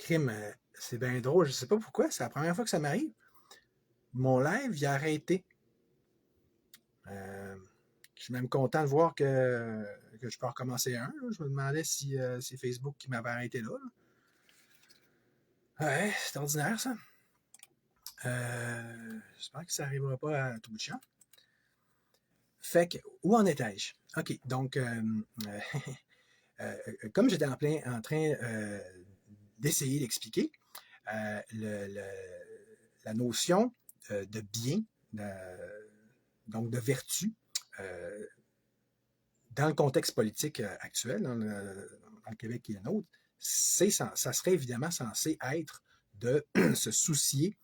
Crime, c'est bien drôle, je sais pas pourquoi, c'est la première fois que ça m'arrive. Mon live, il a arrêté. Euh, je suis même content de voir que je peux recommencer un. Là. Je me demandais si c'est Facebook qui m'avait arrêté là. Ouais, c'est ordinaire ça. J'espère que ça n'arrivera pas à tout bout de champ. Fait que, où en étais-je? OK, donc, comme j'étais en train d'essayer d'expliquer, la notion de bien, donc de vertu, euh, dans le contexte politique actuel, dans le Québec qui est le nôtre, ça serait évidemment censé être de se soucier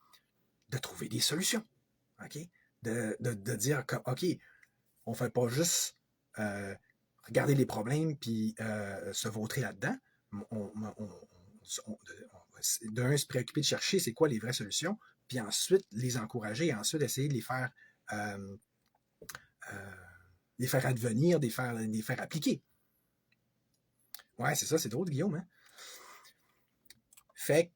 de trouver des solutions. OK? De dire que, OK, on ne fait pas juste regarder les problèmes puis se vautrer là-dedans. D'un, se préoccuper de chercher c'est quoi les vraies solutions, puis ensuite les encourager, et ensuite essayer de euh, euh, les faire advenir, les faire appliquer. Ouais, c'est ça, c'est drôle, Guillaume. Hein? Fait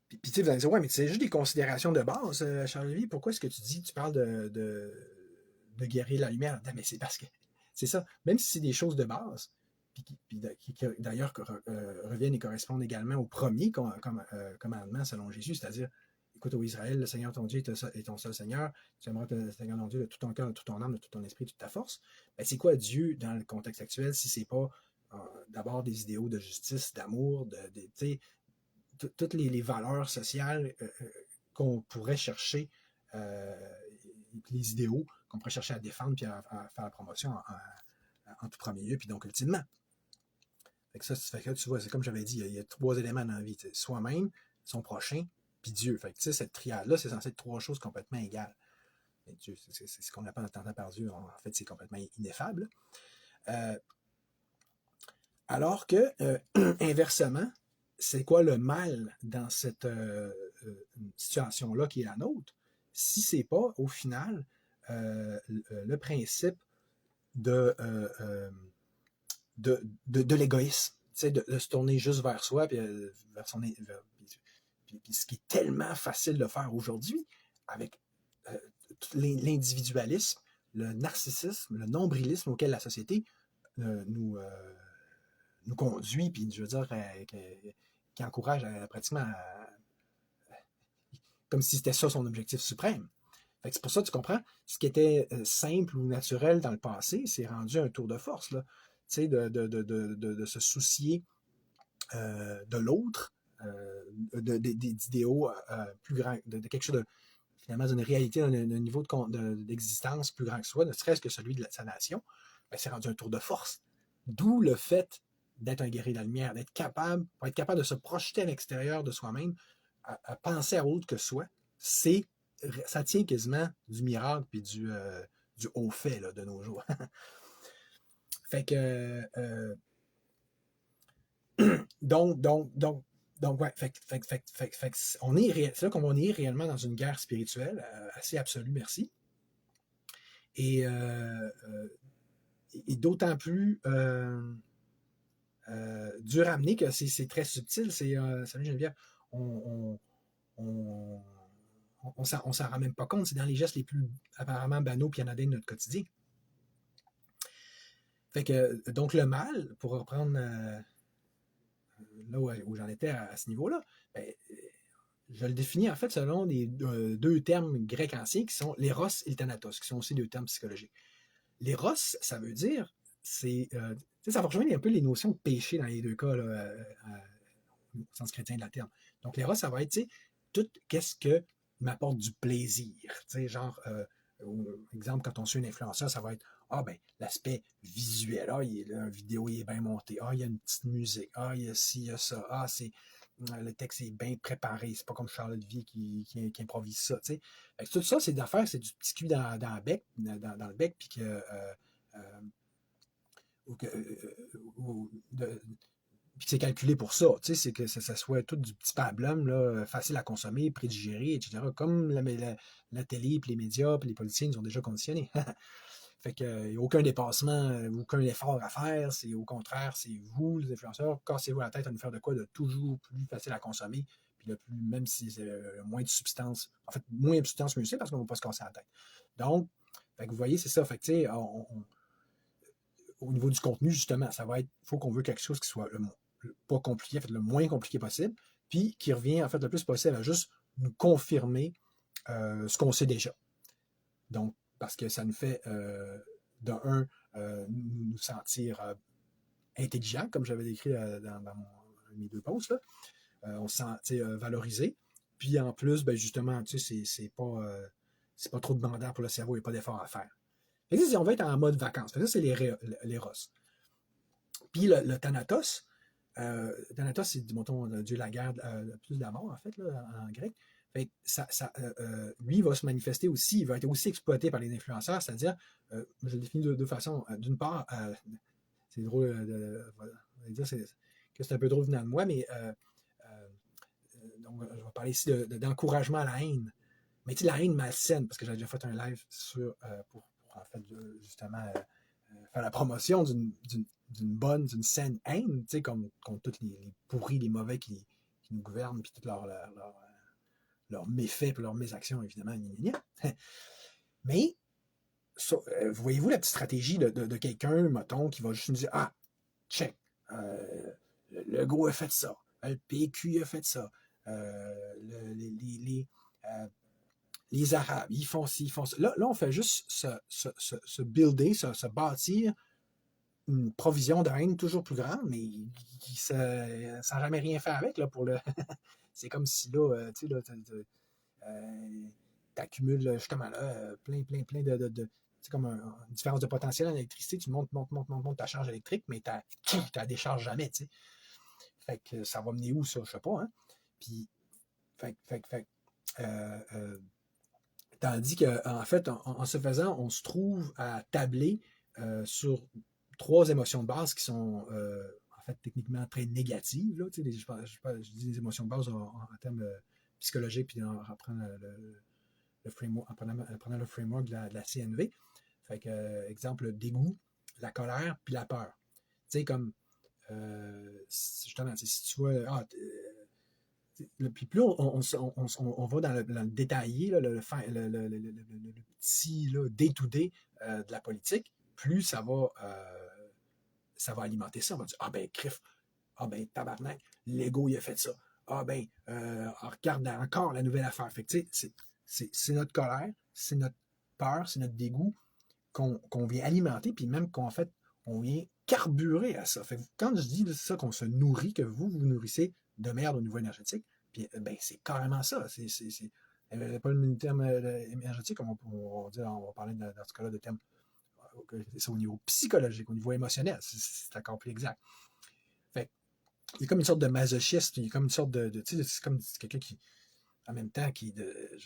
puis tu sais, vous allez dire, ouais, mais c'est juste des considérations de base, Charles-Lévy. Pourquoi est-ce que tu parles de guérir la lumière? Non, mais c'est parce que c'est ça. Même si c'est des choses de base, puis qui d'ailleurs reviennent et correspondent également au premier commandement selon Jésus, c'est-à-dire, écoute, ô Israël, le Seigneur ton Dieu est ton seul Seigneur. Tu aimeras le Seigneur ton Dieu de tout ton cœur, de toute ton âme, de tout ton esprit, de toute ta force. Ben, c'est quoi Dieu dans le contexte actuel si c'est pas d'abord des idéaux de justice, d'amour, toutes les valeurs sociales qu'on pourrait chercher, les idéaux qu'on pourrait chercher à défendre puis à faire la promotion en tout premier lieu, puis donc ultimement. Fait que ça, fait que tu vois, c'est comme j'avais dit, il y a trois éléments dans la vie, soi-même, son prochain, puis Dieu. Fait que tu sais, cette triade-là, c'est censé être trois choses complètement égales. Mais Dieu, c'est ce qu'on appelle entendant par Dieu, en fait, c'est complètement ineffable. Euh, alors que, inversement, c'est quoi le mal dans cette situation-là qui est la nôtre, si c'est pas, au final, le principe de, de l'égoïsme, de se tourner juste vers soi, puis vers son... Puis ce qui est tellement facile de faire aujourd'hui, avec l'individualisme, le narcissisme, le nombrilisme auquel la société nous conduit, puis je veux dire, qui encourage pratiquement comme si c'était ça son objectif suprême. Fait que c'est pour ça, tu comprends, ce qui était simple ou naturel dans le passé, c'est rendu un tour de force, là. Tu sais, de se soucier de l'autre, d'idéaux plus grands, de quelque chose de, finalement, d'une réalité, d'un niveau d'existence plus grand que soi, ne serait-ce que celui de sa nation, ben, c'est rendu un tour de force. D'où le fait d'être un guerrier de la lumière, pour être capable de se projeter à l'extérieur de soi-même, à penser à autre que soi, ça tient quasiment du miracle puis du haut fait là, de nos jours. Fait que donc ouais, c'est là qu'on est réellement dans une guerre spirituelle assez absolue, merci. Et, et d'autant plus dur à amener que c'est très subtil. Salut Geneviève, on, on, on s'en rend même pas compte. C'est dans les gestes les plus apparemment banaux puis anodins de notre quotidien. Fait que, donc le mal, pour reprendre là où j'en étais à ce niveau-là, ben, je le définis en fait selon deux termes grecs anciens qui sont l'éros et le thanatos, qui sont aussi deux termes psychologiques. L'éros, ça veut dire, ça va rejoindre un peu les notions de péché dans les deux cas, là, au sens chrétien de la terme. Donc l'éros, ça va être, tout qu'est-ce que m'apporte du plaisir. Genre, exemple, quand on suit un influenceur, ça va être l'aspect visuel. La vidéo il est bien monté. Il y a une petite musique. Il y a ci, il y a ça. Le texte est bien préparé. C'est pas comme Charlotte Vie qui improvise ça. Fait que tout ça, c'est d'affaires, c'est du petit cul dans le bec, dans le bec, puis que. Puis que c'est calculé pour ça, c'est que ça soit tout du petit pablum, là, facile à consommer, prédigéré, etc. Comme la télé, puis les médias, puis les politiciens nous ont déjà conditionnés. Fait qu'il n'y a aucun dépassement, aucun effort à faire. C'est au contraire, c'est vous, les influenceurs, cassez-vous la tête à nous faire de quoi de toujours plus facile à consommer. Puis le plus, même si c'est moins de substance, en fait, moins de substance mieux c'est parce qu'on ne va pas se casser la tête. Donc, fait que vous voyez, c'est ça. Fait que, tu sais, au niveau du contenu, justement, ça va être, il faut qu'on veut quelque chose qui soit pas compliqué, en fait, le moins compliqué possible, puis qui revient, en fait, le plus possible à juste nous confirmer ce qu'on sait déjà. Donc, parce que ça nous fait, nous sentir intelligents, comme j'avais décrit dans mes 2 posts, là. On se sent valorisé. Puis en plus, ben justement, c'est pas trop demandant pour le cerveau, il n'y a pas d'effort à faire. Fait que, on va être en mode vacances. Fait que ça, c'est les Ros. Puis le Thanatos, Thanatos, c'est, mettons, le dieu de la guerre, plus de la mort, en fait, là, en grec. Fait lui, il va se manifester aussi, il va être aussi exploité par les influenceurs, c'est-à-dire, je le définis de 2 façons. D'une part, c'est drôle de dire que c'est un peu drôle venant de moi, mais donc, je vais parler ici d'encouragement à la haine. Mais tu sais, la haine malsaine, parce que j'ai déjà fait un live pour en fait, justement, faire la promotion d'une saine haine, tu sais, comme contre tous les pourris, les mauvais qui nous gouvernent, puis tous leurs méfaits, puis leurs mésactions, évidemment, Mais, voyez-vous la petite stratégie de quelqu'un, mettons, qui va juste nous dire, ah, check, le gros a fait ça, le PQ a fait ça, les Arabes, ils font ci, ils font ça. Là, on fait juste se builder, se bâtir une provision de haine toujours plus grande, mais sans jamais rien faire avec. Là, pour le c'est comme si là, tu sais, là, t'accumules justement là, plein de c'est comme une différence de potentiel en électricité. Tu montes ta charge électrique, mais tu la décharges jamais. Tu sais. Fait que ça va mener où ça? Je sais pas. Hein? Puis, tandis qu'en fait, en se faisant, on se trouve à tabler sur 3 émotions de base qui sont en fait techniquement très négatives. Là, je dis les émotions de base en termes psychologiques, puis en reprenant le framework, en prenant le framework de la CNV. Fait que, exemple, le dégoût, la colère, puis la peur. Tu sais, comme justement, si tu vois, puis plus on va dans le détaillé, là, le petit day-to-day de la politique, plus ça va alimenter ça. On va dire, ah ben, crif, ah ben, tabarnak, Lego, il a fait ça. Ah ben, regarde encore la nouvelle affaire. Fait que, tu sais, c'est notre colère, c'est notre peur, c'est notre dégoût qu'on vient alimenter, puis même qu'en fait, on vient carburer à ça. Fait que quand je dis ça, qu'on se nourrit, que vous nourrissez de merde au niveau énergétique, puis ben, c'est carrément ça. C'est pas le terme énergétique, comme on va dire, on va parler dans ce cas-là de termes. C'est au niveau psychologique, au niveau émotionnel. C'est encore plus exact. Fait il y a comme une sorte de masochiste, il y a comme une sorte tu sais, c'est comme quelqu'un qui, en même temps,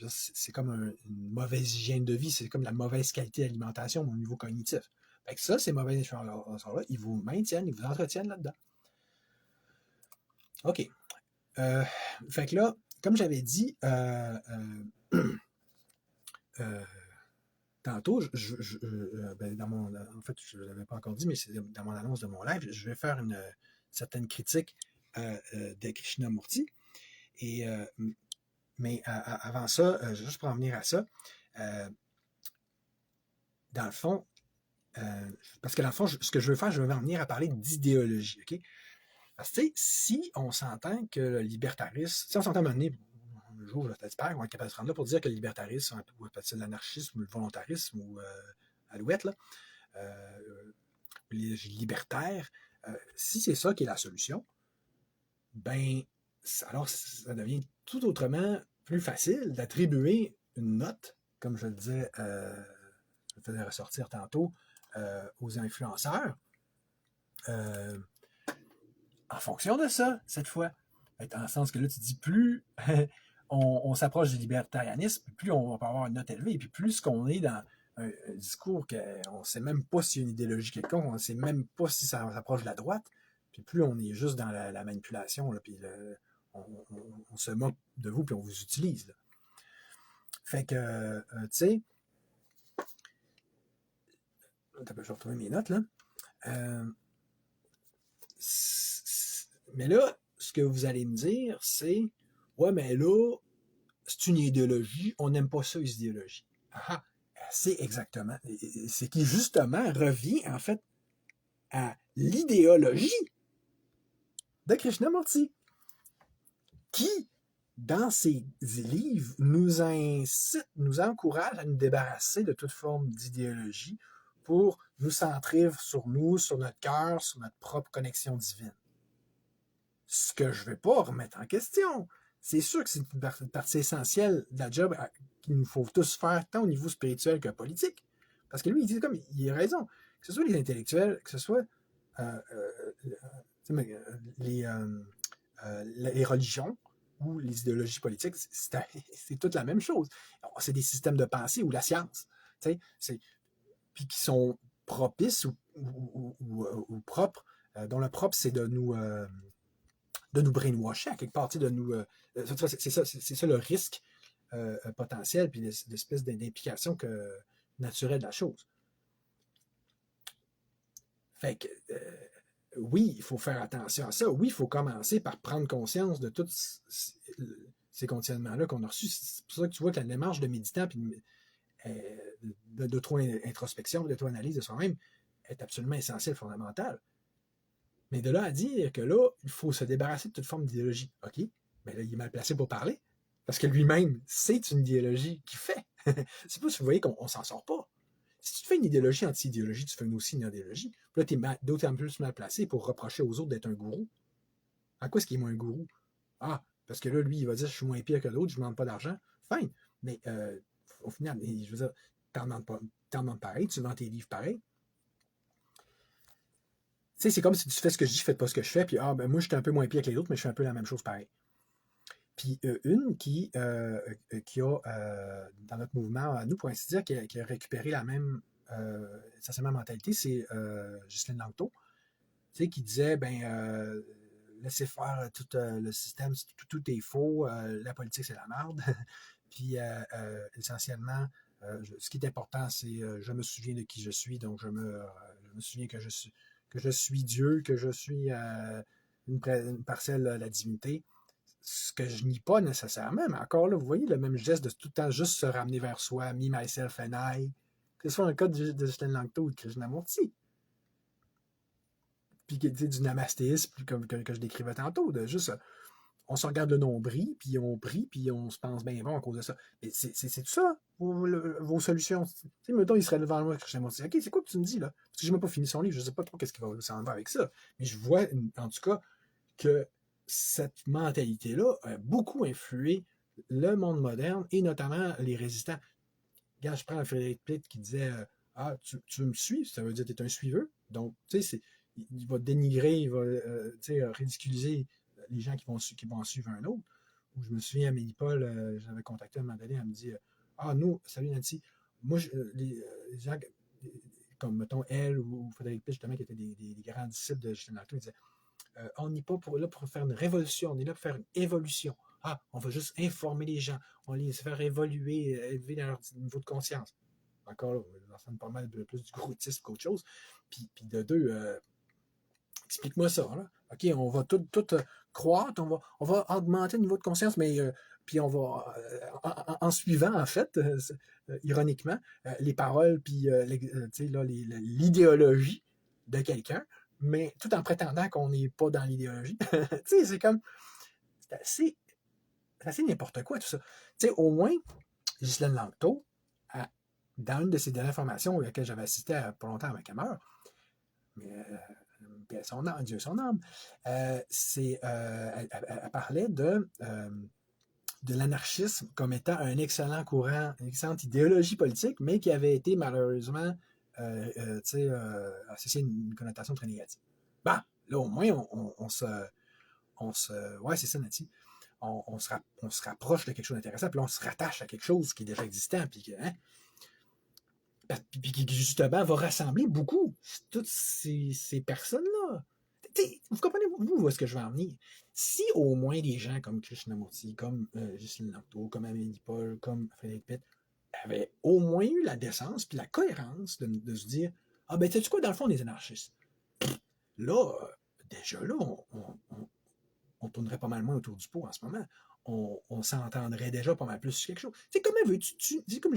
c'est comme une mauvaise hygiène de vie, c'est comme la mauvaise qualité d'alimentation au niveau cognitif. Fait que ça, ces mauvaises influences-là, ils vous maintiennent, ils vous entretiennent là-dedans. OK. Fait que là, comme j'avais dit tantôt, ben en fait, je ne l'avais pas encore dit, mais c'est dans mon annonce de mon live, je vais faire une certaine critique de Krishnamurti. Mais avant ça, juste pour en venir à ça, dans le fond, parce que dans le fond, ce que je veux faire, je vais en venir à parler d'idéologie, OK? Parce que, tu sais, si on s'entend que le libertarisme, si on s'entend mener, un jour, j'espère qu'on va être capable de se rendre là pour dire que le libertarisme, ou peut-être l'anarchisme, ou le volontarisme, ou Alouette, là, les libertaires, si c'est ça qui est la solution, ben, alors ça devient tout autrement plus facile d'attribuer une note, comme je le disais, je le faisais ressortir tantôt, aux influenceurs, en fonction de ça, cette fois. Dans le sens que là, tu dis, plus on s'approche du libertarianisme, plus on va avoir une note élevée, et puis plus qu'on est dans un discours qu'on ne sait même pas s'il y a une idéologie quelconque, on ne sait même pas si ça s'approche de la droite, puis plus on est juste dans la manipulation, là, puis on se moque de vous, puis on vous utilise. Là. Fait que, tu sais, Je vais retrouver mes notes, là. Mais là, ce que vous allez me dire, c'est ouais, mais là, c'est une idéologie, on n'aime pas ça, les idéologies. Ah, c'est exactement. C'est qui, justement, revient, en fait, à l'idéologie de Krishnamurti, qui, dans ses livres, nous incite, nous encourage à nous débarrasser de toute forme d'idéologie pour nous centrer sur nous, sur notre cœur, sur notre propre connexion divine. Ce que je ne vais pas remettre en question. C'est sûr que c'est une partie essentielle de la job qu'il nous faut tous faire, tant au niveau spirituel que politique. Parce que lui, il dit comme, il a raison. Que ce soit les intellectuels, que ce soit les religions ou les idéologies politiques, c'est toute la même chose. C'est des systèmes de pensée ou la science. Puis qui sont propices ou propres, dont le propre, c'est de nous brainwasher à quelque part, de nous. C'est ça le risque potentiel, puis l'espèce d'implication naturelle de la chose. Fait que, oui, il faut faire attention à ça. Oui, il faut commencer par prendre conscience de tous ces conditionnements-là qu'on a reçus. C'est pour ça que tu vois que la démarche de méditant, puis d'auto-introspection, d'auto-analyse de soi-même est absolument essentielle, fondamentale. Mais de là à dire que là, il faut se débarrasser de toute forme d'idéologie. OK, mais là, il est mal placé pour parler. Parce que lui-même, c'est une idéologie qu'il fait. C'est pas si vous voyez qu'on s'en sort pas. Si tu fais une idéologie anti-idéologie, tu fais aussi une idéologie. Puis là, tu es d'autant plus mal placé pour reprocher aux autres d'être un gourou. En quoi est-ce qu'il est moins un gourou? Ah, parce que là, lui, il va dire je suis moins pire que l'autre, je ne demande pas d'argent. Fine. Mais au final, je veux dire, t'en demandes pareil, tu vends tes livres pareil. Tu sais, c'est comme si tu fais ce que je dis, faites pas ce que je fais, puis moi, je suis un peu moins pire que les autres, mais je fais un peu la même chose pareil. Puis une qui a, dans notre mouvement, à nous, pour ainsi dire, qui a récupéré la même, essentiellement mentalité, c'est Ghislaine Langto, tu sais, qui disait, laissez faire tout le système, tout est faux, la politique, c'est la merde. Puis essentiellement, ce qui est important, c'est je me souviens de qui je suis, donc je me souviens que je suis Dieu, que je suis une parcelle de la divinité. Ce que je nie pas nécessairement, mais encore là, vous voyez le même geste de tout le temps juste se ramener vers soi, me, myself and I, que ce soit un cas de Ghislaine Langto ou de Krishnamurti. Puis du namastéisme, que je décrivais tantôt, de juste on se regarde le nombril, puis on prie, puis on se pense bien bon à cause de ça. Mais c'est tout ça, vos solutions. Tu sais, mettons, il serait devant moi, Krishnamurti. OK, c'est quoi que tu me dis, là? Parce que je n'ai même pas fini son livre, je ne sais pas trop qu'est-ce qu'il va s'en va avec ça. Mais je vois, en tout cas, que cette mentalité-là a beaucoup influé le monde moderne et notamment les résistants. Regarde, je prends Frédéric Pitt qui disait tu me suis, ça veut dire que tu es un suiveux. Donc, tu sais, il va dénigrer, il va ridiculiser les gens qui vont en suivre un autre. Ou je me souviens, Amélie Paul, j'avais contacté un moment donné, elle me dit nous, salut Nancy, moi, les gens comme, mettons, elle ou Frédéric Pitt, justement, qui étaient des grands disciples de Justin Langto, ils disaient on n'est pas là pour faire une révolution, on est là pour faire une évolution. On va juste informer les gens, on va les faire évoluer, élever dans leur niveau de conscience. Encore là, ça me pas mal plus du groutisme qu'autre chose. Puis de deux, explique-moi ça. Là. OK, on va tout croître, on va augmenter le niveau de conscience, mais puis on va, en suivant, en fait, ironiquement, les paroles, puis l'idéologie de quelqu'un, mais tout en prétendant qu'on n'est pas dans l'idéologie. Tu sais, c'est comme, c'est assez n'importe quoi, tout ça. Tu sais, au moins, Ghislaine Langto, dans une de ses dernières formations auxquelles j'avais assisté pas longtemps avec Hammer, mais Dieu son âme, elle parlait de l'anarchisme comme étant un excellent courant, une excellente idéologie politique, mais qui avait été malheureusement associé à une connotation très négative. Bah, là, au moins, on se. Ouais, c'est ça, Nathalie. On se rapproche de quelque chose d'intéressant, puis là, on se rattache à quelque chose qui est déjà existant, puis qui, justement, va rassembler beaucoup toutes ces personnes-là. Vous comprenez, vous, où est-ce que je vais en venir? Si au moins des gens comme Krishnamurti, comme Ghislaine Langto, comme Amélie Paul, comme Frédéric Pitt, avaient au moins eu la décence puis la cohérence de se dire Ah ben, sais-tu quoi, dans le fond, on est anarchistes. Là, déjà là, on tournerait pas mal moins autour du pot en ce moment. On s'entendrait déjà pas mal plus sur quelque chose. Tu sais, comme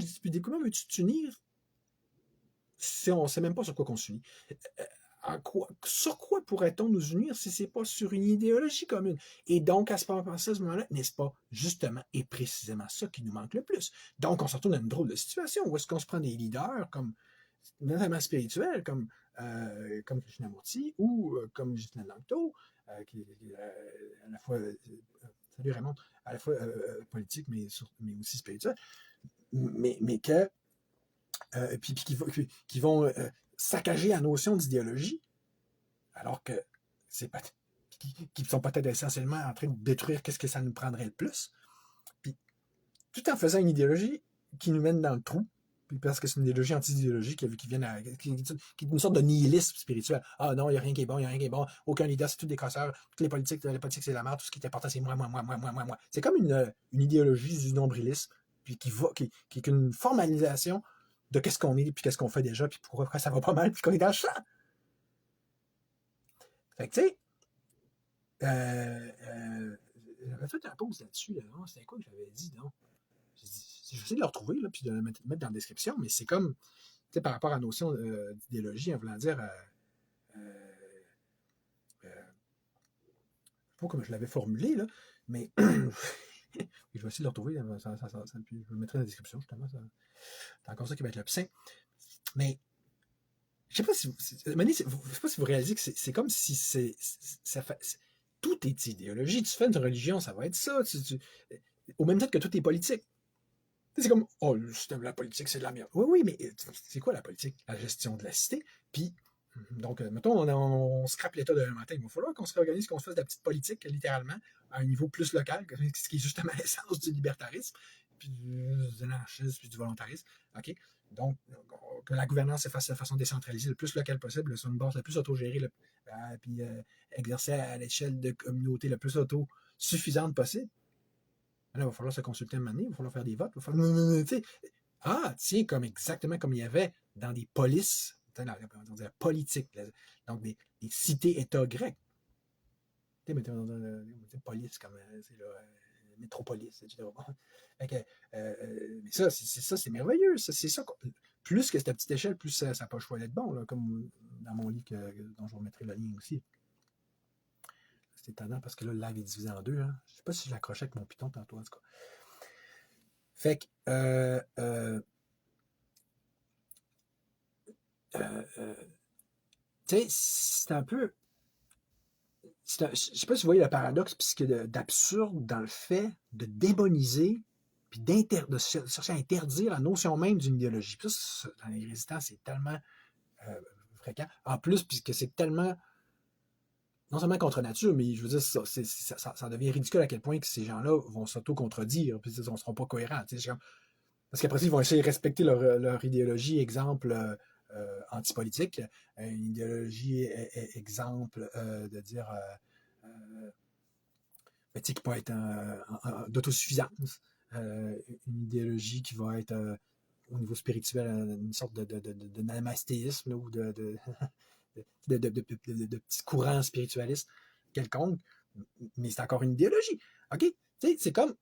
je dis depuis comment veux-tu t'unir si on ne sait même pas sur quoi qu'on s'unit? Sur quoi pourrait-on nous unir si c'est pas sur une idéologie commune? Et donc, à ce moment-là, n'est-ce pas justement et précisément ça qui nous manque le plus? Donc, on se retrouve dans une drôle de situation où est-ce qu'on se prend des leaders comme notamment spirituels comme Krishnamurti ou comme Justin Langto, qui est à la fois, salut Raymond, à la fois politique mais aussi spirituel, mais que puis qui vont saccager la notion d'idéologie, alors que c'est pas qui sont peut-être essentiellement en train de détruire qu'est-ce que ça nous prendrait le plus, puis tout en faisant une idéologie qui nous mène dans le trou, puis parce que c'est une idéologie anti-idéologie qui est une sorte de nihilisme spirituel. Ah non, il n'y a rien qui est bon, il n'y a rien qui est bon, aucun leader, c'est tous des crosseurs, toutes les politiques c'est la merde, tout ce qui est important, c'est moi. C'est comme une idéologie du nombrilisme, puis qui est une formalisation de qu'est-ce qu'on est, puis qu'est-ce qu'on fait déjà, puis pourquoi ça va pas mal, puis qu'on est dans le champ. Fait que, tu sais, j'avais fait un pause là-dessus, là, non? C'était quoi que j'avais dit, non? J'essaie de le retrouver, là, puis de le mettre dans la description, mais c'est comme, tu sais, par rapport à la notion d'idéologie, en voulant dire, je sais pas comment je l'avais formulé, là, mais je vais essayer de le retrouver, puis je le mettrai dans la description, justement, c'est encore ça qui va être le plus simple. Mais, je sais pas si vous réalisez que c'est comme si tout est idéologie. Tu fais une religion, ça va être ça. Au même titre que tout est politique. C'est comme, oh, le système de la politique, c'est de la merde. Oui, mais c'est quoi la politique? La gestion de la cité. Puis, donc, mettons, on scrape l'État demain matin. Il va falloir qu'on se réorganise, qu'on se fasse de la petite politique, littéralement, à un niveau plus local, ce qui est justement l'essence du libertarisme, puis de l'anarchisme, puis du volontarisme. OK? Donc, que la gouvernance se fasse de façon décentralisée, le plus locale possible, sur une base le plus autogérée, puis exercer à l'échelle de communauté le plus autosuffisante possible. Là, il va falloir se consulter un moment donné, il va falloir faire des votes, il va falloir. Tiens, exactement comme il y avait dans des polices, on dirait politique, donc des cités-États grecs. Tu sais, police comme métropolis, etc. Mais ça, c'est merveilleux. C'est ça. Plus que cette petite échelle, plus ça n'a pas le choix d'être bon, là, comme dans mon livre dont je vous remettrai le lien aussi. C'est étonnant parce que là, le live est divisé en deux. Hein. Je ne sais pas si je l'accrochais avec mon piton tantôt, en tout cas. Fait que, tu sais, c'est un peu. Je ne sais pas si vous voyez le paradoxe d'absurde dans le fait de démoniser puis de chercher à interdire la notion même d'une idéologie. Puis ça, dans les résistants, c'est tellement fréquent. En plus, puisque c'est tellement non seulement contre nature, mais je veux dire, ça devient ridicule à quel point que ces gens-là vont s'auto-contredire, puis ils ne seront pas cohérents. Parce qu'après ça, ils vont essayer de respecter leur idéologie, exemple antipolitique, une idéologie exemple de dire qui peut être d'autosuffisance, une idéologie qui va être au niveau spirituel une sorte de namastéisme ou de petits courants spiritualistes quelconques, mais c'est encore une idéologie. OK? C'est comme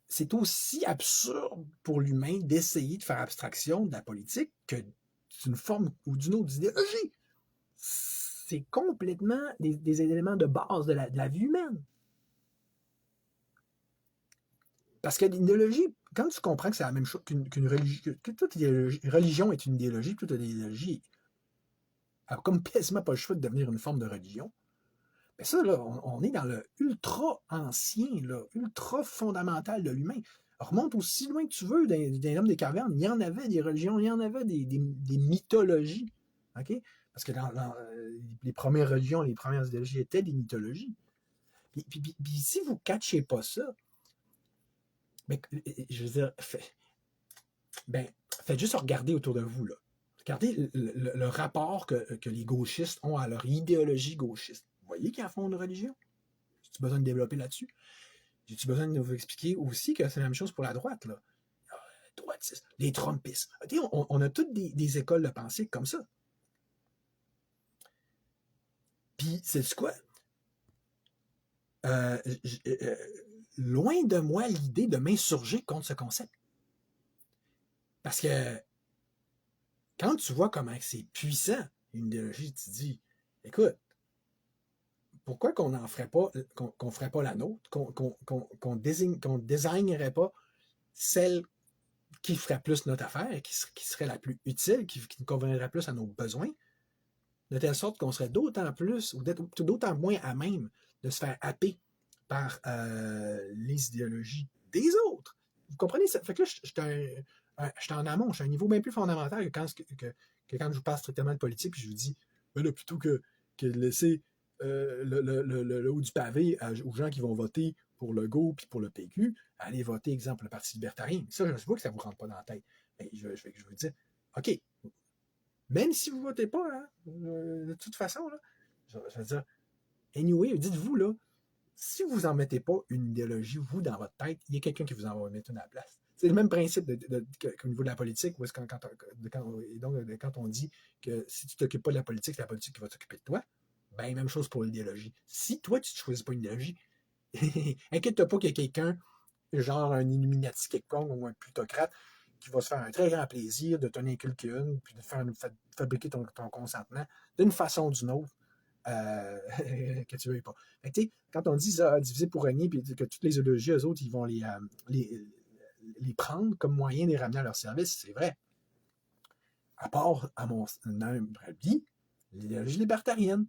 c'est aussi absurde pour l'humain d'essayer de faire abstraction de la politique que d'une forme ou d'une autre idéologie. C'est complètement des éléments de base de la vie humaine. Parce que l'idéologie, quand tu comprends que c'est la même chose qu'une religion, que toute religion est une idéologie, toute idéologie a comme quasiment pas le choix de devenir une forme de religion, mais ça, là, on est dans le ultra ancien, là, ultra fondamental de l'humain. Remonte aussi loin que tu veux dans l'homme des cavernes, il y en avait des religions, il y en avait des mythologies. OK? Parce que dans les premières religions, les premières idéologies étaient des mythologies. Puis si vous ne catchez pas ça, mais, je veux dire, faites juste regarder autour de vous. Là. Regardez le rapport que les gauchistes ont à leur idéologie gauchiste. Vous voyez qu'ils en font une religion? J'ai-tu besoin de développer là-dessus? J'ai-tu besoin de vous expliquer aussi que c'est la même chose pour la droite? Là? droitistes, les Trumpistes. On a toutes des écoles de pensée comme ça. Puis, c'est quoi? Loin de moi l'idée de m'insurger contre ce concept. Parce que quand tu vois comment c'est puissant, une idéologie, tu te dis, écoute, pourquoi qu'on n'en ferait pas, qu'on ferait pas la nôtre, qu'on désignerait pas celle qui ferait plus notre affaire, qui serait la plus utile, qui nous conviendrait plus à nos besoins, de telle sorte qu'on serait d'autant plus, ou d'autant moins à même de se faire happer par les idéologies des autres. Vous comprenez? Ça fait que là, je suis en amont, je suis à un niveau bien plus fondamental que quand je vous parle strictement de politique, puis je vous dis, ben là, plutôt que de laisser le haut du pavé aux gens qui vont voter pour le Legault puis pour le PQ, allez voter, exemple, le Parti libertarien. Ça, je ne sais pas que ça ne vous rentre pas dans la tête. Mais je vous dire, OK, même si vous ne votez pas, hein, de toute façon, là, je veux dire, anyway, dites-vous, là, si vous n'en mettez pas une idéologie, vous, dans votre tête, il y a quelqu'un qui vous en va mettre une à la place. C'est le même principe qu'au niveau de la politique, où est-ce quand on dit que si tu ne t'occupes pas de la politique, c'est la politique qui va t'occuper de toi. Ben, même chose pour l'idéologie. Si toi, tu ne choisis pas une idéologie, inquiète-toi pas qu'il y a quelqu'un, genre un Illuminati quelconque ou un plutocrate, qui va se faire un très grand plaisir de t'en inculquer une, puis de faire fabriquer ton consentement d'une façon ou d'une autre, que tu veuilles pas. Fait que, quand on dit ça, diviser pour régner, puis que toutes les idéologies, eux autres, ils vont les prendre comme moyen de les ramener à leur service, c'est vrai. À part, à mon humble avis, l'idéologie libertarienne.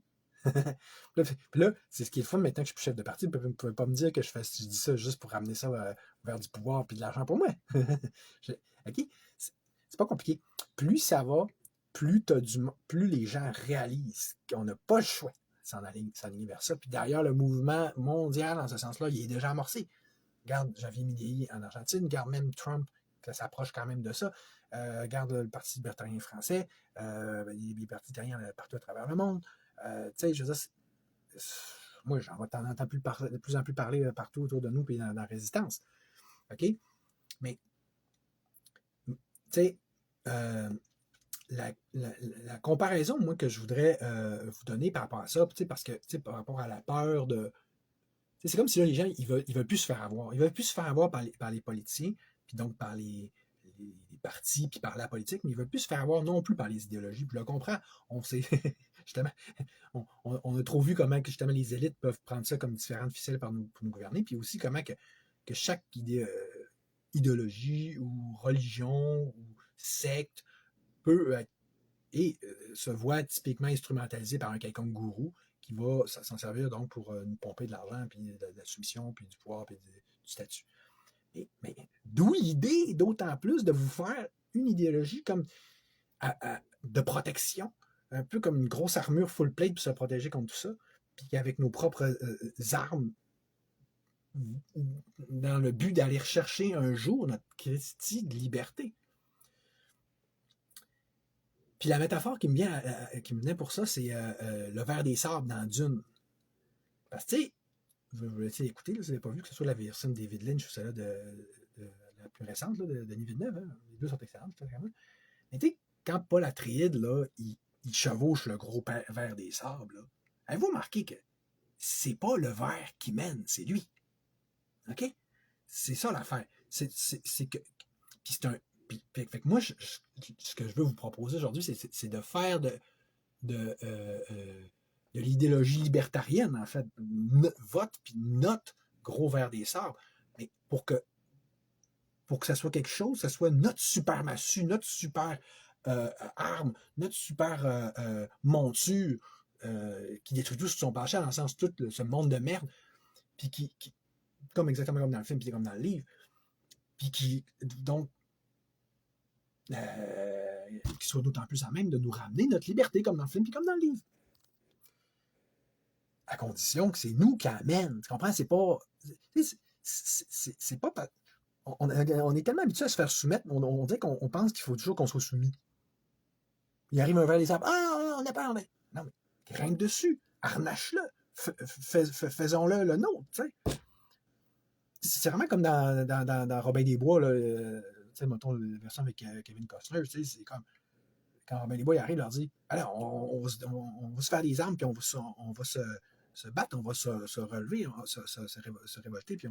Puis là, c'est ce qui est le fun maintenant que je suis chef de parti. Vous ne pouvez pas me dire que je dis ça juste pour ramener ça vers du pouvoir et de l'argent pour moi. OK? C'est pas compliqué. Plus ça va, plus les gens réalisent qu'on n'a pas le choix de s'enligner vers ça. Puis d'ailleurs, le mouvement mondial, dans ce sens-là, il est déjà amorcé. Regarde Javier Milei en Argentine, regarde même Trump, ça s'approche quand même de ça. Regarde le Parti libertarien français, les partis libertariens partout à travers le monde. Tu sais, je veux dire, moi, j'en entends de plus en plus parler partout autour de nous et dans la résistance. OK? Mais, tu sais, la comparaison, moi, que je voudrais vous donner par rapport à ça, parce que, par rapport à la peur de. C'est comme si là, les gens, ils veulent plus se faire avoir. Ils veulent plus se faire avoir par les politiciens, puis donc par les partis, puis par la politique, mais ils veulent plus se faire avoir non plus par les idéologies. Puis là, on comprend, on sait, justement, on a trop vu comment justement les élites peuvent prendre ça comme différentes ficelles pour nous gouverner, puis aussi comment que chaque idéologie ou religion ou secte peut être et se voit typiquement instrumentalisée par un quelconque gourou qui va s'en servir donc pour nous pomper de l'argent, puis de la soumission, puis du pouvoir, puis du statut. Mais d'où l'idée, d'autant plus, de vous faire une idéologie comme de protection, un peu comme une grosse armure full plate pour se protéger contre tout ça, puis avec nos propres armes, dans le but d'aller rechercher un jour notre Christie de liberté. Puis la métaphore qui me venait pour ça, c'est le ver des sables dans Dune. Parce que, tu sais, vous l'avez écouté, là, vous n'avez pas vu que ce soit la version de David Lynch ou celle de la plus récente, là, de Denis Villeneuve. Hein? Les deux sont excellentes. Mais tu sais, quand Paul Atreides, là, il chevauche le gros ver des sables, là, avez-vous remarqué que c'est pas le ver qui mène, c'est lui. OK? C'est ça l'affaire. C'est que. Puis c'est un. Fait que moi, ce que je veux vous proposer aujourd'hui, c'est de faire de l'idéologie libertarienne, en fait, votre puis notre gros ver des sables, mais pour que ça soit quelque chose, que ce soit notre super massue, notre super arme, notre super monture qui détruit tout sur son passage, dans le sens tout ce monde de merde, puis qui comme exactement comme dans le film, puis comme dans le livre, puis qui, donc, qui soit d'autant plus à même de nous ramener notre liberté, comme dans le film, puis comme dans le livre. À condition que c'est nous qui amène. Tu comprends? C'est pas. C'est pas. On est tellement habitué à se faire soumettre, on dit qu'on pense qu'il faut toujours qu'on soit soumis. Il arrive un verre des sables. Ah, on a peur, mais. Non, mais grimpe dessus, harnache-le, faisons-le le nôtre, tu sais. C'est vraiment comme dans Robin des Bois, là, sais, mettons, la version avec Kevin Costner, tu sais, c'est comme, quand ben, les boys arrivent, ils leur disent, alors, on va se faire des armes, puis on va se battre, on va se relever, se révolter, puis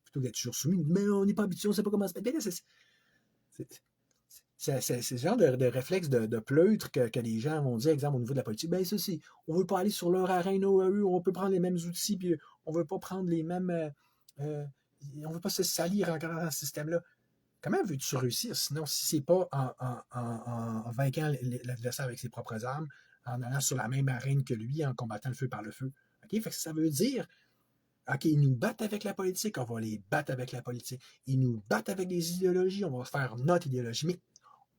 plutôt d'être toujours soumis, mais on n'est pas habitué, on ne sait pas comment se battre. C'est ce genre de réflexe de pleutre que les gens vont dire, exemple, au niveau de la politique. Ben, ça, c'est, on ne veut pas aller sur leur arène eux, on peut prendre les mêmes outils, puis on ne veut pas prendre les mêmes. On ne veut pas se salir encore dans ce système-là. Comment veux-tu réussir sinon, si c'est pas en vainquant l'adversaire avec ses propres armes, en allant sur la même arène que lui, en combattant le feu par le feu? OK? Fait que ça veut dire, OK, ils nous battent avec la politique, on va les battre avec la politique. Ils nous battent avec des idéologies, on va faire notre idéologie. Mais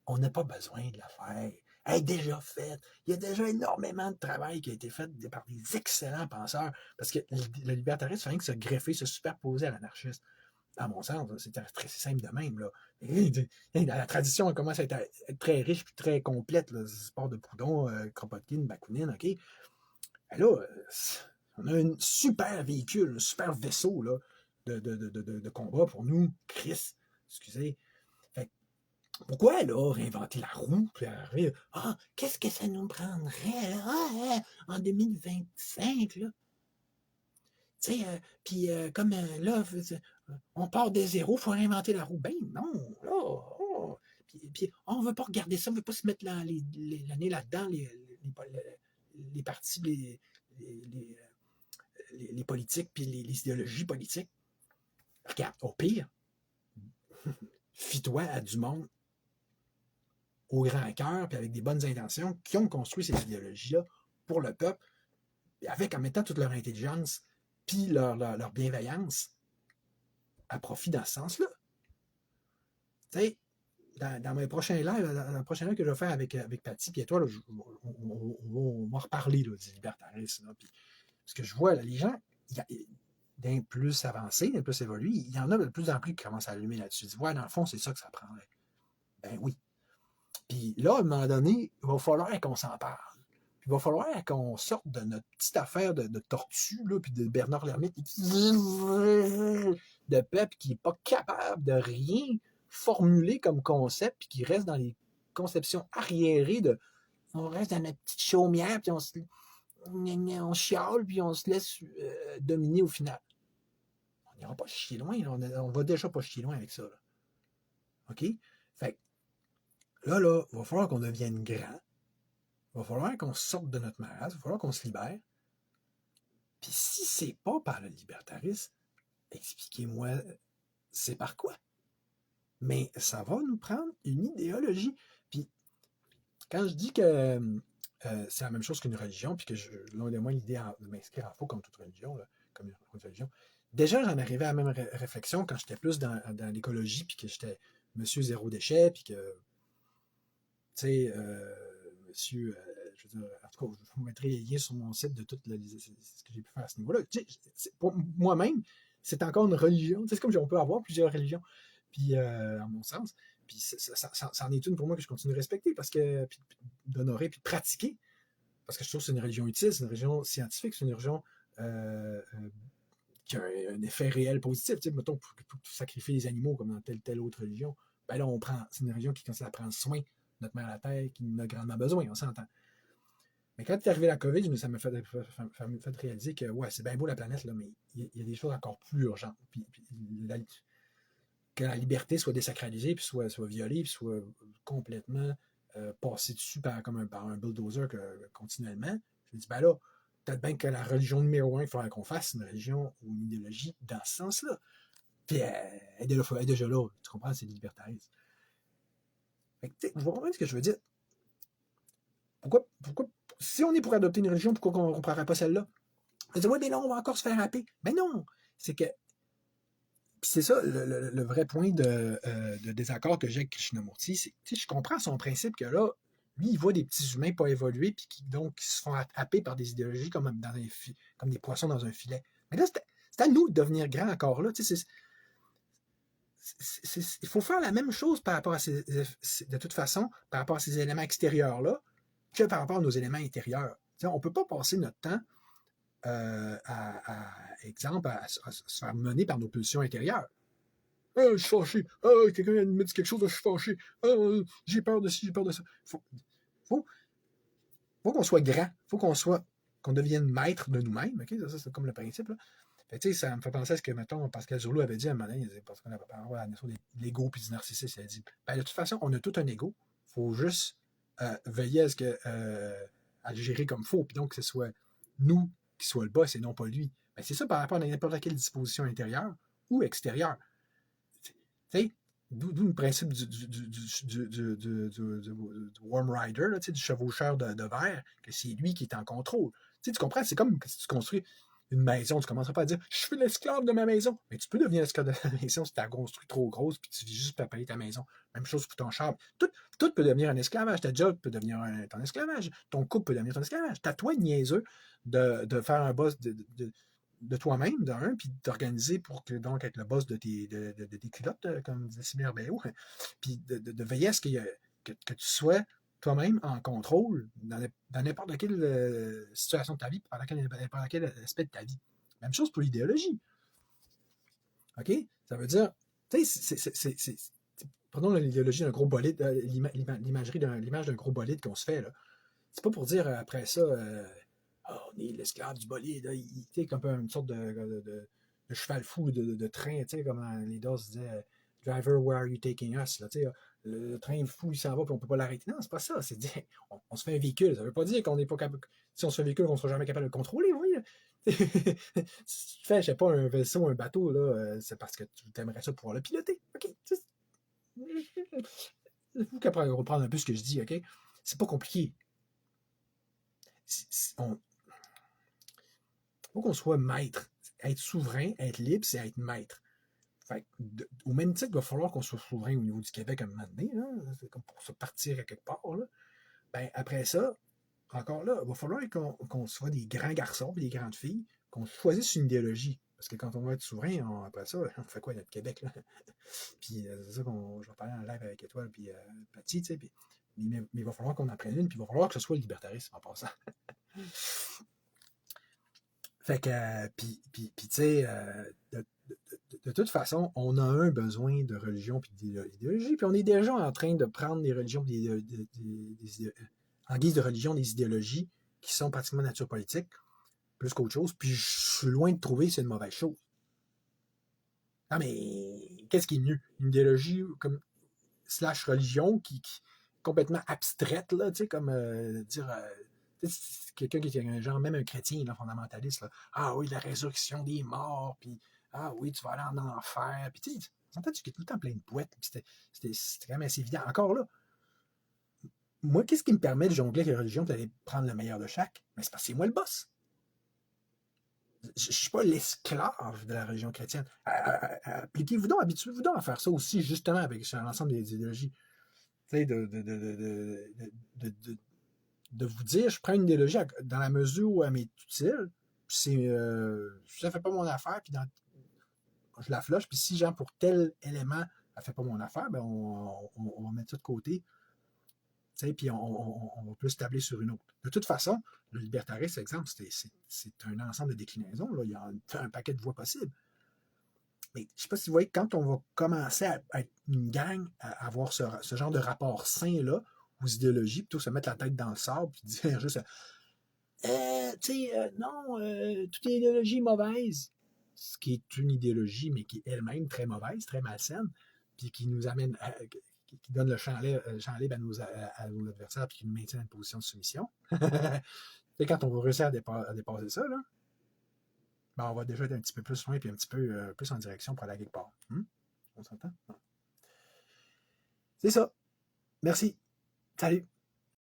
on n'a pas besoin de la faire. Elle est déjà faite. Il y a déjà énormément de travail qui a été fait par des excellents penseurs. Parce que le libertarisme fait rien que se greffer, se superposer à l'anarchisme. À mon sens, c'est très simple de même. Là. La tradition commence à être très riche et très complète. Là. Sport de Proudhon, Kropotkin, Bakounine, OK? Et là, on a un super véhicule, un super vaisseau là, de combat pour nous. Chris, excusez. Pourquoi, là, réinventer la roue, puis arriver, qu'est-ce que ça nous prendrait, là, en 2025, là? Tu sais, puis comme là, on part de zéro, il faut réinventer la roue. Ben non, là, puis on ne veut pas regarder ça, on ne veut pas se mettre l'année là-dedans, les partis, les politiques, puis les idéologies politiques. Regarde, au pire, fie-toi à du monde au grand cœur, puis avec des bonnes intentions, qui ont construit ces idéologies-là pour le peuple, avec en mettant toute leur intelligence, puis leur bienveillance à profit dans ce sens-là. Tu sais, dans mes prochains lives, dans le prochain live que je vais faire avec Patty, puis toi, là, on va reparler là, du libertarisme. Là, parce que je vois, là, les gens, d'un plus avancé, d'un plus évolué, il y en a de plus en plus qui commencent à allumer là-dessus. Ils disent, ouais, dans le fond, c'est ça que ça prendrait. Ben oui. Puis là, à un moment donné, il va falloir qu'on s'en parle. Puis il va falloir qu'on sorte de notre petite affaire de tortue, là, puis de Bernard Lhermitte, de peuple qui n'est pas capable de rien formuler comme concept, puis qui reste dans les conceptions arriérées de on reste dans notre petite chaumière, puis on chiale, puis on se laisse dominer au final. On n'ira pas chier loin, on va déjà pas chier loin avec ça. Là. OK? Fait que là, il va falloir qu'on devienne grand. Il va falloir qu'on sorte de notre marasme. Il va falloir qu'on se libère. Puis si c'est pas par le libertarisme, expliquez-moi, c'est par quoi? Mais ça va nous prendre une idéologie. Puis quand je dis que c'est la même chose qu'une religion, puis que loin de moi l'idée de m'inscrire en faux comme toute religion, là, comme une religion, déjà j'en arrivais à la même réflexion quand j'étais plus dans l'écologie, puis que j'étais monsieur zéro déchet, puis que, tu sais, monsieur, je veux dire, en tout cas, je vous mettrai les liens sur mon site de tout ce que j'ai pu faire à ce niveau-là. Pour moi-même, c'est encore une religion. C'est comme on peut avoir plusieurs religions, puis en mon sens. Puis ça en est une pour moi que je continue de respecter, parce que, puis d'honorer, puis de pratiquer. Parce que je trouve que c'est une religion utile, c'est une religion scientifique, c'est une religion qui a un effet réel positif. Tu sais, mettons, pour sacrifier les animaux comme dans telle autre religion, ben là, c'est une religion qui commence à prendre soin de notre mère à la terre, qui en a grandement besoin, on s'entend. Mais quand est arrivé la COVID, ça m'a fait réaliser que, ouais, c'est bien beau la planète, là, mais il y a des choses encore plus urgentes. Puis que la liberté soit désacralisée, puis soit violée, puis soit complètement passée dessus par un bulldozer continuellement. Je me dis, ben là, peut-être bien que la religion numéro 1 qu'il faudrait qu'on fasse, c'est une religion ou une idéologie dans ce sens-là. Puis elle est déjà là, tu comprends, c'est le libertarisme. Vous comprenez ce que je veux dire? Pourquoi, si on est pour adopter une religion, pourquoi on ne comprendrait pas celle-là? On dit, oui, mais là, on va encore se faire happer. Mais non! C'est que c'est ça, le vrai point de désaccord que j'ai avec Krishnamurti, c'est que je comprends son principe que là, lui, il voit des petits humains pas évoluer, puis qui se font happer par des idéologies comme des poissons dans un filet. Mais là, c'est à nous de devenir grands encore là. Il faut faire la même chose par rapport à de toute façon, par rapport à ces éléments extérieurs-là, que par rapport à nos éléments intérieurs. On ne peut pas passer notre temps exemple, à se faire mener par nos pulsions intérieures. Ah, je suis fâché. Ah, quelqu'un me dit quelque chose, je suis fâché. Ah, j'ai peur de ci, j'ai peur de ça. Faut, faut qu'on soit grand. Faut qu'on devienne maître de nous-mêmes. OK? Ça, c'est comme le principe. Là. Fait, ça me fait penser à ce que, mettons, Pascal Zolo avait dit à un moment donné, parce qu'on avait parlé de la notion de l'ego et du narcissisme, il a dit, ben, de toute façon, on a tout un ego. Il faut juste veiller à le gérer comme il faut, puis donc que ce soit nous qui soit le boss et non pas lui. Ben, c'est ça par rapport à n'importe quelle disposition intérieure ou extérieure. D'où le principe du Warm Rider, là, du chevaucheur de verre, que c'est lui qui est en contrôle. Tu comprends? C'est comme si tu construis une maison, tu ne commenceras pas à dire je suis l'esclave de ma maison. Mais tu peux devenir l'esclave de ta maison si tu as construit trop grosse puis tu vis juste pour payer ta maison. Même chose pour ton char. Tout peut devenir un esclavage. Ta job peut devenir ton esclavage. Ton couple peut devenir ton esclavage. T'as toi niaiseux de faire un boss de toi-même, d'un, puis d'organiser pour que, donc, être le boss de tes culottes, comme disait Sylvie Béo, puis de veiller à ce que tu sois toi-même en contrôle dans n'importe quelle situation de ta vie, pendant n'importe quel aspect de ta vie. Même chose pour l'idéologie. OK? Ça veut dire, tu sais, prenons l'idéologie d'un gros bolide, l'image d'un gros bolide qu'on se fait, là. C'est pas pour dire après ça, on est l'esclave du bolide. Il était comme une sorte de cheval fou de train, comme les Doors disaient Driver, where are you taking us? Là, le train fou, il s'en va, puis on ne peut pas l'arrêter. Non, c'est pas ça. C'est dire, on se fait un véhicule. Ça ne veut pas dire qu'on n'est pas capable. Si on se fait un véhicule, on ne sera jamais capable de le contrôler, oui. Si tu fais, je sais pas, un vaisseau, un bateau, là, c'est parce que tu aimerais ça pouvoir le piloter. OK. Vous qu'après reprendre un peu ce que je dis, OK? C'est pas compliqué. On, faut qu'on soit maître. Être souverain, être libre, c'est être maître. Fait au même titre, il va falloir qu'on soit souverain au niveau du Québec à un moment donné, là, c'est comme pour se partir à quelque part. Là. Ben, après ça, encore là, il va falloir qu'on soit des grands garçons et des grandes filles, qu'on choisisse une idéologie. Parce que quand on va être souverain, après ça, on fait quoi notre Québec? Là? Puis c'est ça je vais parler en live avec Étoile puis Patty, tu sais. Mais il va falloir qu'on en prenne une, puis il va falloir que ce soit le libertarisme en passant. Fait que, puis tu sais, de toute façon, on a un besoin de religion puis d'idéologie, puis on est déjà en train de prendre des religions, en guise de religion, des idéologies qui sont pratiquement de nature politique, plus qu'autre chose, puis je suis loin de trouver que c'est une mauvaise chose. Non, mais qu'est-ce qui est mieux? Une idéologie comme slash religion qui complètement abstraite, là, tu sais, comme dire... quelqu'un qui est un genre, même un chrétien, là, fondamentaliste, là. Ah oui, la résurrection des morts, puis ah oui, tu vas aller en enfer, puis tu sais, tu es tout le temps plein de boîtes, puis c'était quand même assez évident. Encore là, moi, qu'est-ce qui me permet de jongler avec les religions et d'aller prendre le meilleur de chaque? Mais c'est parce que c'est moi le boss. Je ne suis pas l'esclave de la religion chrétienne. Appliquez-vous donc, habituez-vous donc à faire ça aussi, justement, avec l'ensemble des idéologies. Tu sais, de vous dire, je prends une idéologie dans la mesure où elle m'est utile, puis ça ne fait pas mon affaire, puis je la flush, puis si, genre, pour tel élément, elle ne fait pas mon affaire, ben on va mettre ça de côté, puis on va plus tabler sur une autre. De toute façon, le libertarisme, exemple, c'est un ensemble de déclinaisons, là. Il y a un paquet de voies possibles. Mais je ne sais pas si vous voyez, quand on va commencer à être une gang, à avoir ce genre de rapport sain-là aux idéologies, plutôt se mettre la tête dans le sable, puis dire juste non, toute idéologie mauvaise, ce qui est une idéologie, mais qui est elle-même très mauvaise, très malsaine, puis qui nous amène, qui donne le champ libre à nos adversaires, puis qui nous maintient dans une position de soumission. Et quand on va réussir à dépasser ça, là, ben on va déjà être un petit peu plus loin, puis un petit peu plus en direction pour aller quelque part. On s'entend? C'est ça. Merci. Salut.